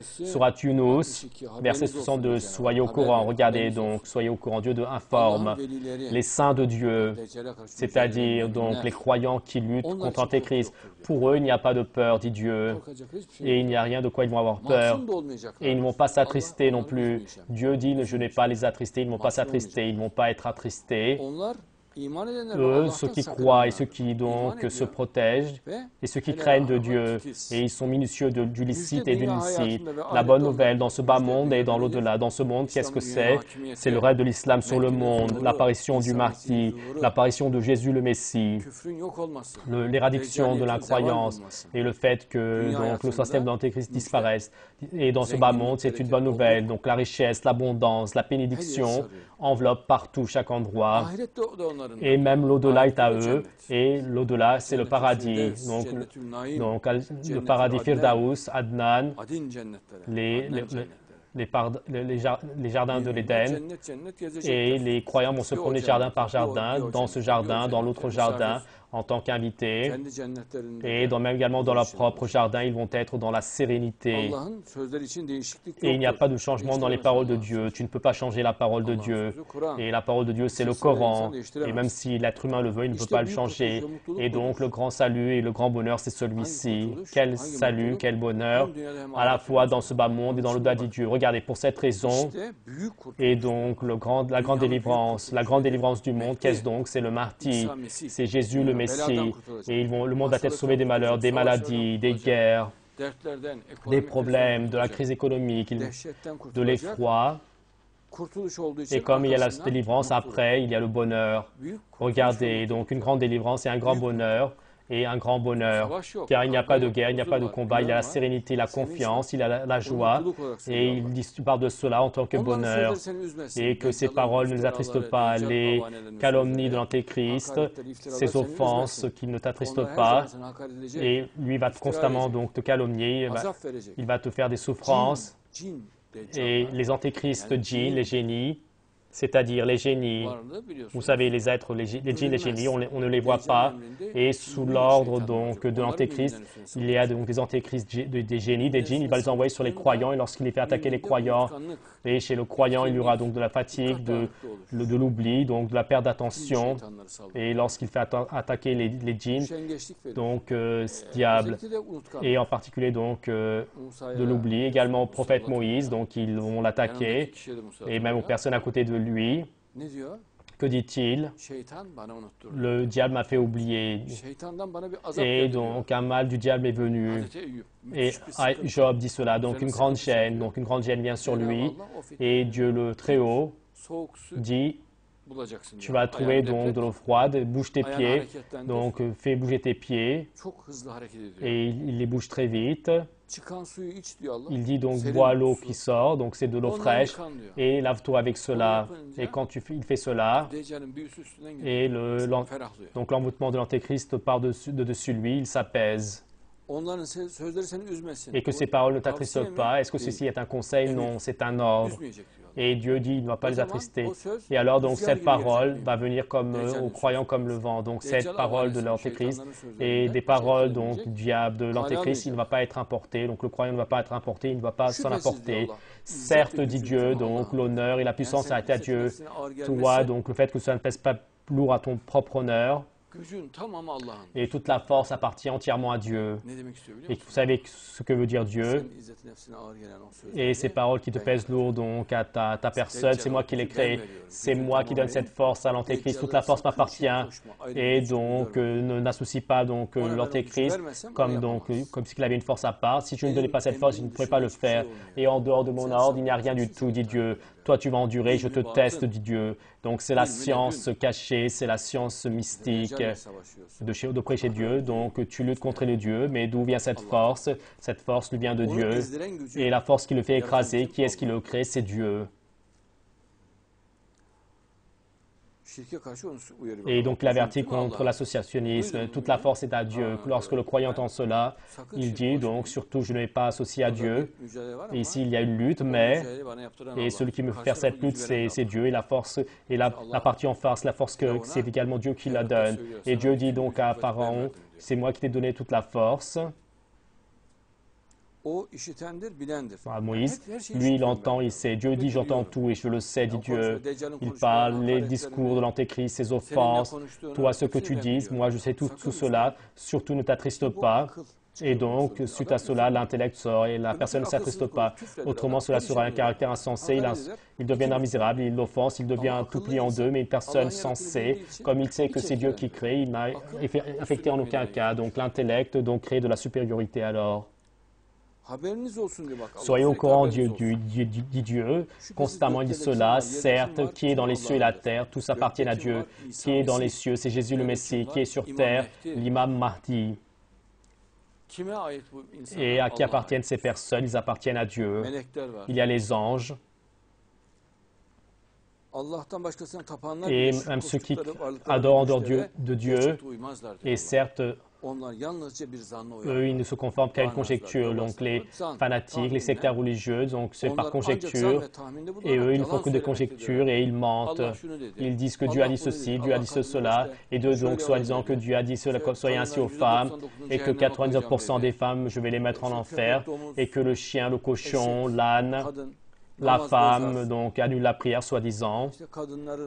Surat Yunus, verset 62, soyez au courant, regardez donc, soyez au courant, Dieu informe les saints de Dieu, c'est-à-dire donc les croyants qui luttent contre l'Antéchrist. Pour eux, il n'y a pas de peur, dit Dieu, et il n'y a rien de quoi ils vont avoir peur, et ils ne vont pas s'attrister non plus. Dieu dit, je n'ai pas les attristés, ils ne vont pas s'attrister, ils ne vont pas être attristés. Eux, ceux qui croient et ceux qui donc se protègent et ceux qui craignent de Dieu et ils sont minutieux du licite et du licite. La bonne nouvelle dans ce bas monde et dans l'au-delà. Dans ce monde, qu'est-ce que c'est? C'est le règne de l'islam sur le monde, l'apparition du Mahdi, l'apparition de Jésus le Messie, l'éradiction de l'incroyance et le fait que donc, le système de l'Antéchrist disparaisse. Et dans ce bas monde, c'est une bonne nouvelle. Donc la richesse, l'abondance, la bénédiction enveloppe partout, chaque endroit. Et même l'au-delà est à eux. Et l'au-delà, c'est le paradis. Donc le paradis Firdaus, Adnan, les jardins de l'Éden. Et les croyants vont se promener jardin par jardin, dans ce jardin, dans l'autre jardin, en tant qu'invités. Et même également dans leur propre jardin, ils vont être dans la sérénité. Et il n'y a pas de changement dans les paroles de Dieu. Tu ne peux pas changer la parole de Dieu. Et la parole de Dieu, c'est le Coran. Et même si l'être humain le veut, il ne peut pas le changer. Et donc, le grand salut et le grand bonheur, c'est celui-ci. Quel salut, quel bonheur, à la fois dans ce bas monde et dans l'au-delà de Dieu. Regardez, pour cette raison, et donc la grande délivrance du monde, qu'est-ce donc? C'est le Mahdi, c'est Jésus le Messie. Et le monde va être sauvé des malheurs, des maladies, des guerres, des problèmes, de la crise économique, de l'effroi. Et comme il y a la délivrance, après, il y a le bonheur. Regardez, donc une grande délivrance et un grand bonheur. Et un grand bonheur, car il n'y a pas de guerre, il n'y a pas de combat, il y a la sérénité, la confiance, il y a la joie, et il parle de cela en tant que bonheur, et que ces paroles ne les attristent pas, les calomnies de l'Antéchrist, ces offenses qui ne t'attristent pas, et lui va constamment donc te calomnier, il va te faire des souffrances, et les antéchrists djinns, les génies, c'est-à-dire les génies, vous savez, les êtres, les djinns, les génies, on ne les voit pas. Et sous l'ordre donc de l'antéchrist, il y a donc des antéchrists, des génies, des djinns, il va les envoyer sur les croyants. Et lorsqu'il les fait attaquer les croyants, et chez le croyant, il y aura donc de la fatigue, de l'oubli, donc de la perte d'attention. Et lorsqu'il fait attaquer les djinns, donc ce diable, et en particulier donc de l'oubli, également au prophète Moïse, donc ils vont l'attaquer, et même aux personnes à côté de lui. Que dit-il? Le diable m'a fait oublier. Et donc un mal du diable est venu. Et Job dit cela. Donc une grande gêne vient sur lui. Et Dieu le Très-Haut dit, tu vas trouver donc de l'eau froide, bouge tes pieds. Donc fais bouger tes pieds. Et il les bouge très vite. Il dit donc bois l'eau qui sort, donc c'est de l'eau fraîche, et lave-toi avec cela. Et quand il fait cela, et donc l'envoûtement de l'Antéchrist part de dessus lui, il s'apaise. Et que ces paroles ne t'attristent pas. Est-ce que ceci est un conseil? Non, c'est un ordre. Et Dieu dit, il ne va pas les attrister. Et alors, donc, cette parole va venir aux croyants comme le vent. Donc, cette parole de l'Antéchrist et des paroles, donc, du diable, de l'Antéchrist, il ne va pas être importé. Donc, le croyant ne va pas être importé, il ne va pas s'en apporter. Certes, dit Dieu, donc, l'honneur et la puissance est à Dieu. Toi, donc, le fait que ça ne pèse pas lourd à ton propre honneur, et toute la force appartient entièrement à Dieu. Et vous savez ce que veut dire Dieu. Et ces paroles qui te pèsent lourd donc à ta personne, c'est moi qui les crée. C'est moi qui donne cette force à l'Antéchrist. Toute la force m'appartient. Et donc n'associe pas donc l'Antéchrist comme s'il avait une force à part. Si je ne donnais pas cette force, je ne pourrais pas le faire. Et en dehors de mon ordre, il n'y a rien du tout, dit Dieu. Toi, tu vas endurer, je te teste, dit Dieu. Donc, c'est la science cachée, c'est la science mystique de prêcher Dieu. Donc, tu luttes contre les dieux, mais d'où vient cette force? Cette force lui vient de Dieu. Et la force qui le fait écraser, qui est-ce qui le crée? C'est Dieu. Et donc il avertit contre l'associationnisme. Toute la force est à Dieu. Lorsque le croyant entend cela, il dit donc surtout je ne vais pas associer à Dieu. Et ici il y a une lutte, et celui qui me fait faire cette lutte c'est Dieu. Et la force et la partie en face, la force c'est également Dieu qui la donne. Et Dieu dit donc à Pharaon, c'est moi qui t'ai donné toute la force. Moïse, lui, il entend, il sait. Dieu dit, j'entends tout et je le sais, dit Dieu. Il parle les discours de l'Antéchrist, ses offenses, toi, ce que tu dis, moi, je sais tout cela, surtout ne t'attriste pas. Et donc, suite à cela, l'intellect sort et la personne ne s'attriste pas. Autrement, cela sera un caractère insensé. Il devient un misérable, il l'offense, il devient tout plié en deux, mais une personne sensée, comme il sait que c'est Dieu qui crée, il n'a affecté en aucun cas. Donc, l'intellect crée de la supériorité alors. Soyez au courant, dit Dieu, constamment il dit cela, certes, qui est dans les cieux et la terre, tous appartiennent à Dieu. Qui est dans les cieux, c'est Jésus le Messie, qui est sur terre, l'imam Mahdi. Et à qui appartiennent ces personnes? Ils appartiennent à Dieu. Il y a les anges. Et même ceux qui adorent en dehors de Dieu, et certes, eux, ils ne se conforment qu'à une conjecture. Donc, les fanatiques, les sectaires religieux, donc c'est par conjecture. Et eux, ils ne font que des conjectures et ils mentent. Ils disent que Dieu a dit ceci, Dieu a dit cela. Et d'eux, donc, soi-disant que Dieu a dit cela, soyez ainsi aux femmes. Et que 99% des femmes, je vais les mettre en enfer. Et que le chien, le cochon, l'âne, la femme, donc, annule la prière, soi-disant.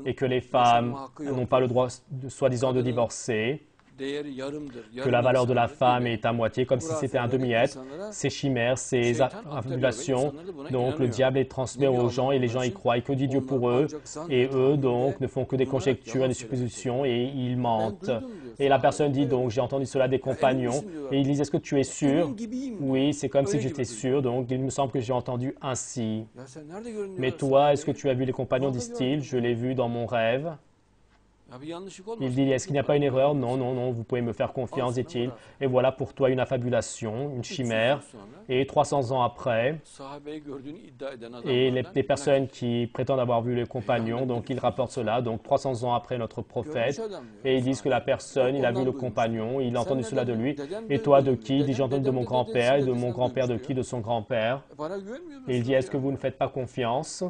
Et que les femmes n'ont pas le droit, soi-disant, de divorcer. Que la valeur de la femme est à moitié, comme si c'était un demi-être, ces chimères, ces affabulations. Donc, le diable les transmet aux gens et les gens y croient. Et que dit Dieu pour eux? Et eux, donc, ne font que des conjectures et des suppositions et ils mentent. Et la personne dit, donc, j'ai entendu cela des compagnons. Et ils disent, est-ce que tu es sûr? Oui, c'est comme si j'étais sûr. Donc, il me semble que j'ai entendu ainsi. Mais toi, est-ce que tu as vu les compagnons? Disent-ils, je l'ai vu dans mon rêve. Il dit, est-ce qu'il n'y a pas une erreur? Non, non, non, vous pouvez me faire confiance, dit-il. Et voilà pour toi une affabulation, une chimère. Et 300 ans après, et les personnes qui prétendent avoir vu les compagnons, donc ils rapportent cela, donc 300 ans après notre prophète, et ils disent que la personne, il a vu le compagnon, il a entendu cela de lui. Et toi, de qui? Il dit, j'ai entendu de mon grand-père, et de mon grand-père de qui? De son grand-père. Et il dit, est-ce que vous ne faites pas confiance?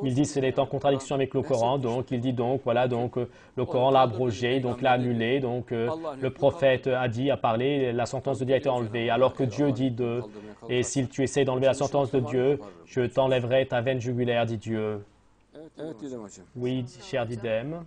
Il dit ce n'est en contradiction avec le Coran, donc il dit donc voilà donc le Coran l'a abrogé, donc l'a annulé, donc le prophète a dit, a parlé, la sentence de Dieu a été enlevée, alors que Dieu dit et si tu essaies d'enlever la sentence de Dieu, je t'enlèverai ta veine jugulaire, dit Dieu. Oui, cher Didem.